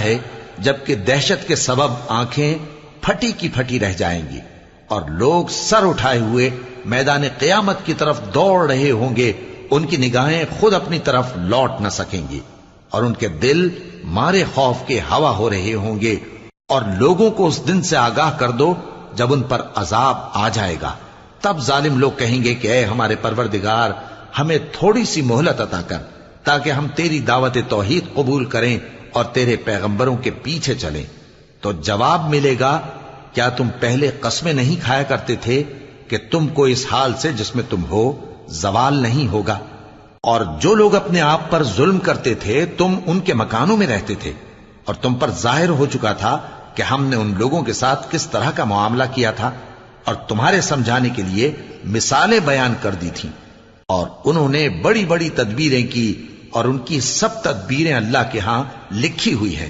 ہے جبکہ دہشت کے سبب آنکھیں پھٹی کی پھٹی رہ جائیں گی اور لوگ سر اٹھائے ہوئے میدان قیامت کی طرف دوڑ رہے ہوں گے، ان کی نگاہیں خود اپنی طرف لوٹ نہ سکیں گی اور ان کے دل مارے خوف کے ہوا ہو رہے ہوں گے۔ اور لوگوں کو اس دن سے آگاہ کر دو جب ان پر عذاب آ جائے گا، تب ظالم لوگ کہیں گے کہ اے ہمارے پروردگار، ہمیں تھوڑی سی مہلت عطا کر تاکہ ہم تیری دعوت توحید قبول کریں اور تیرے پیغمبروں کے پیچھے چلیں۔ تو جواب ملے گا، کیا تم پہلے قسمیں نہیں کھایا کرتے تھے کہ تم کو اس حال سے جس میں تم ہو زوال نہیں ہوگا؟ اور جو لوگ اپنے آپ پر ظلم کرتے تھے تم ان کے مکانوں میں رہتے تھے، اور تم پر ظاہر ہو چکا تھا کہ ہم نے ان لوگوں کے ساتھ کس طرح کا معاملہ کیا تھا، اور تمہارے سمجھانے کے لیے مثالیں بیان کر دی تھیں۔ اور انہوں نے بڑی بڑی تدبیریں کی، اور ان کی سب تدبیریں اللہ کے ہاں لکھی ہوئی ہیں۔